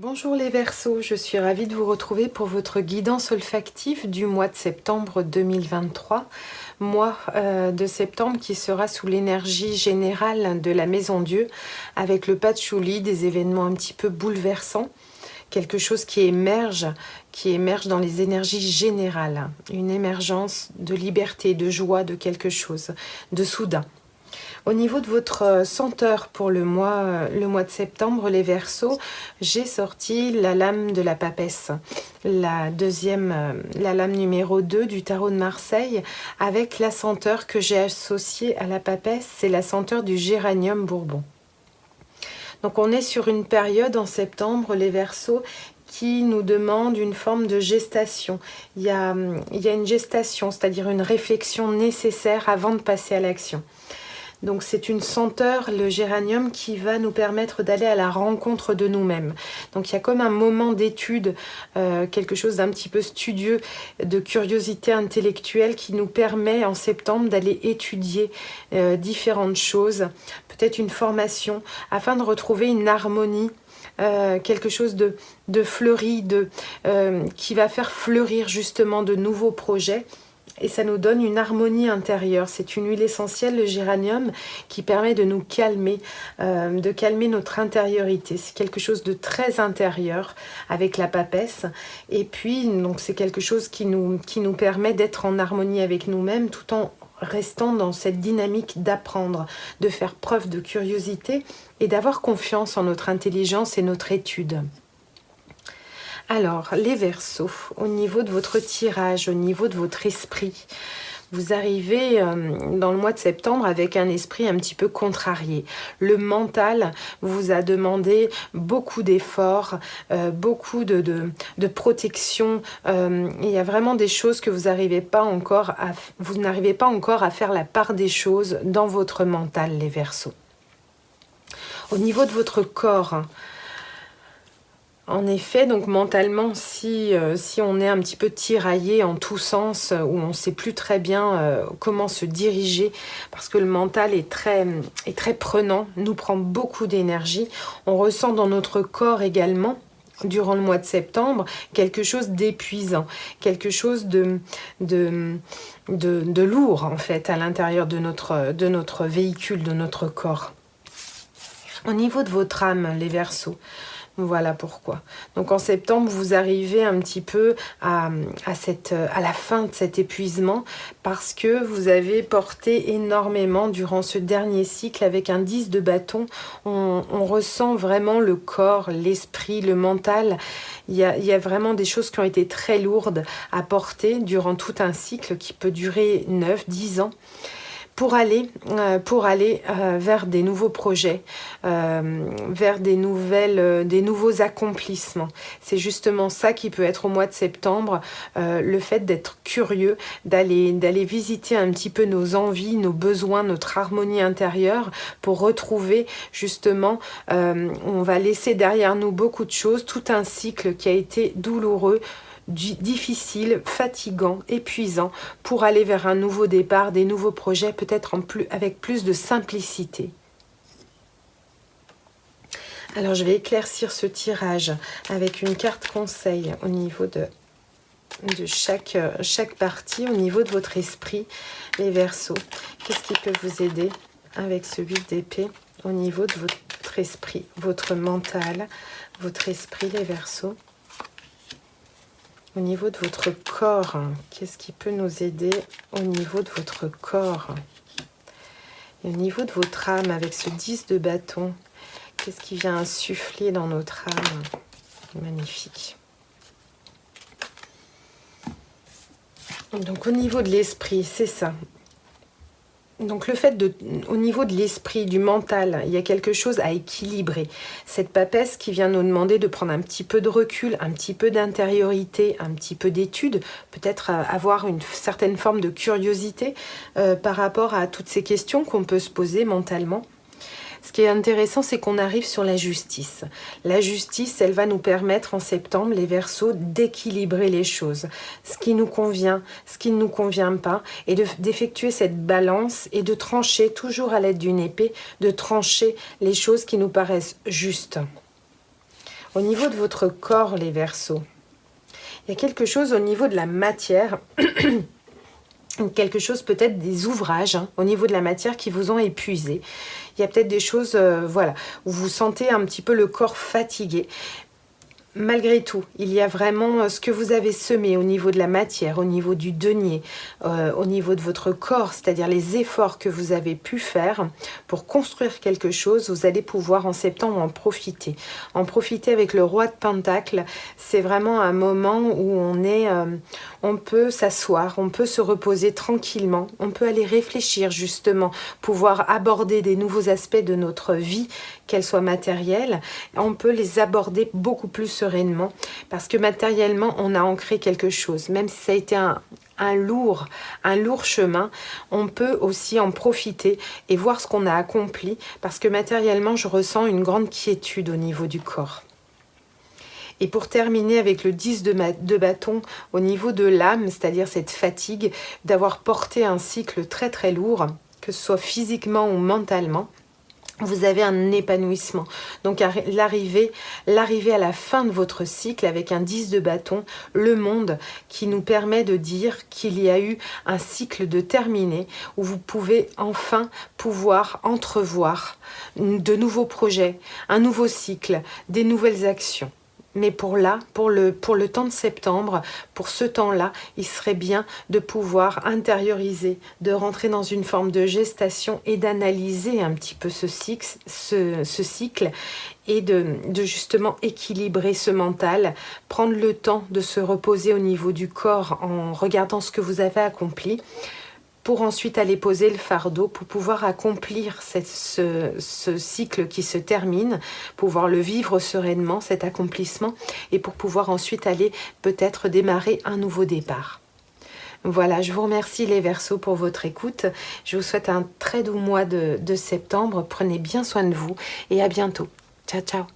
Bonjour les Verseaux, je suis ravie de vous retrouver pour votre guidance olfactive du mois de septembre 2023. Mois de septembre qui sera sous l'énergie générale de la Maison Dieu avec le patchouli, des événements un petit peu bouleversants. Quelque chose qui émerge dans les énergies générales. Une émergence de liberté, de joie, de quelque chose, de soudain. Au niveau de votre senteur pour le mois de septembre, les Verseaux, j'ai sorti la lame de la papesse, la lame numéro 2 du tarot de Marseille, avec la senteur que j'ai associée à la papesse, c'est la senteur du géranium bourbon. Donc on est sur une période en septembre, les Verseaux, qui nous demande une forme de gestation. Il y a une gestation, c'est-à-dire une réflexion nécessaire avant de passer à l'action. Donc c'est une senteur, le géranium, qui va nous permettre d'aller à la rencontre de nous-mêmes. Donc il y a comme un moment d'étude, quelque chose d'un petit peu studieux, de curiosité intellectuelle qui nous permet en septembre d'aller étudier différentes choses, peut-être une formation, afin de retrouver une harmonie, quelque chose de fleuri, qui va faire fleurir justement de nouveaux projets. Et ça nous donne une harmonie intérieure. C'est une huile essentielle, le géranium, qui permet de nous calmer, de calmer notre intériorité. C'est quelque chose de très intérieur avec la papesse. Et puis, donc, c'est quelque chose qui nous permet d'être en harmonie avec nous-mêmes tout en restant dans cette dynamique d'apprendre, de faire preuve de curiosité et d'avoir confiance en notre intelligence et notre étude. Alors, les Verseaux, au niveau de votre tirage, au niveau de votre esprit, vous arrivez dans le mois de septembre avec un esprit un petit peu contrarié. Le mental vous a demandé beaucoup d'efforts, beaucoup de protection. Il y a vraiment des choses que vous n'arrivez pas encore à faire la part des choses dans votre mental, les Verseaux. Au niveau de votre corps, en effet, donc mentalement, si on est un petit peu tiraillé en tous sens, où on ne sait plus très bien comment se diriger, parce que le mental est très prenant, nous prend beaucoup d'énergie, on ressent dans notre corps également, durant le mois de septembre, quelque chose d'épuisant, quelque chose de lourd en fait à l'intérieur de notre véhicule, de notre corps. Au niveau de votre âme, les Verseaux, voilà pourquoi. Donc en septembre, vous arrivez un petit peu à la fin de cet épuisement parce que vous avez porté énormément durant ce dernier cycle avec un 10 de bâton. On ressent vraiment le corps, l'esprit, le mental. Il y a vraiment des choses qui ont été très lourdes à porter durant tout un cycle qui peut durer 9, 10 ans. Pour aller vers des nouveaux projets, vers des nouveaux accomplissements. C'est justement ça qui peut être au mois de septembre, le fait d'être curieux, d'aller visiter un petit peu nos envies, nos besoins, notre harmonie intérieure pour retrouver justement, on va laisser derrière nous beaucoup de choses, tout un cycle qui a été douloureux, difficile, fatigant, épuisant, pour aller vers un nouveau départ, des nouveaux projets, peut-être avec plus de simplicité. Alors je vais éclaircir ce tirage avec une carte conseil au niveau de chaque partie, au niveau de votre esprit, les Verseaux. Qu'est-ce qui peut vous aider avec ce 8 d'épée au niveau de votre esprit, votre mental, votre esprit, les Verseaux? Au niveau de votre corps, qu'est-ce qui peut nous aider au niveau de votre corps? Et au niveau de votre âme, avec ce 10 de bâton, qu'est-ce qui vient insuffler dans notre âme? Magnifique. Donc au niveau de l'esprit, c'est ça. Donc le fait au niveau de l'esprit, du mental, il y a quelque chose à équilibrer. Cette papesse qui vient nous demander de prendre un petit peu de recul, un petit peu d'intériorité, un petit peu d'étude, peut-être avoir une certaine forme de curiosité par rapport à toutes ces questions qu'on peut se poser mentalement. Ce qui est intéressant, c'est qu'on arrive sur la justice. La justice, elle va nous permettre en septembre, les Verseaux, d'équilibrer les choses. Ce qui nous convient, ce qui ne nous convient pas, et d'effectuer cette balance et de trancher, toujours à l'aide d'une épée, de trancher les choses qui nous paraissent justes. Au niveau de votre corps, les Verseaux, il y a quelque chose au niveau de la matière, quelque chose peut-être des ouvrages au niveau de la matière qui vous ont épuisé. Il y a peut-être des choses, voilà, où vous sentez un petit peu le corps fatigué. Malgré tout, il y a vraiment ce que vous avez semé au niveau de la matière, au niveau du denier, au niveau de votre corps, c'est-à-dire les efforts que vous avez pu faire pour construire quelque chose, vous allez pouvoir en septembre en profiter. En profiter avec le roi de Pentacles, c'est vraiment un moment où on peut s'asseoir, on peut se reposer tranquillement, on peut aller réfléchir justement, pouvoir aborder des nouveaux aspects de notre vie, qu'elle soit matérielle, on peut les aborder beaucoup plus sereinement parce que matériellement, on a ancré quelque chose. Même si ça a été un lourd chemin, on peut aussi en profiter et voir ce qu'on a accompli parce que matériellement, je ressens une grande quiétude au niveau du corps. Et pour terminer avec le 10 de bâton au niveau de l'âme, c'est-à-dire cette fatigue d'avoir porté un cycle très très lourd, que ce soit physiquement ou mentalement, vous avez un épanouissement. Donc l'arrivée à la fin de votre cycle avec un 10 de bâton, le monde qui nous permet de dire qu'il y a eu un cycle de terminé où vous pouvez enfin pouvoir entrevoir de nouveaux projets, un nouveau cycle, des nouvelles actions. Mais pour le temps de septembre, pour ce temps-là, il serait bien de pouvoir intérioriser, de rentrer dans une forme de gestation et d'analyser un petit peu ce cycle et de justement équilibrer ce mental, prendre le temps de se reposer au niveau du corps en regardant ce que vous avez accompli, pour ensuite aller poser le fardeau, pour pouvoir accomplir ce cycle qui se termine, pouvoir le vivre sereinement, cet accomplissement, et pour pouvoir ensuite aller peut-être démarrer un nouveau départ. Voilà, je vous remercie les Verseaux pour votre écoute. Je vous souhaite un très doux mois de septembre. Prenez bien soin de vous et à bientôt. Ciao, ciao.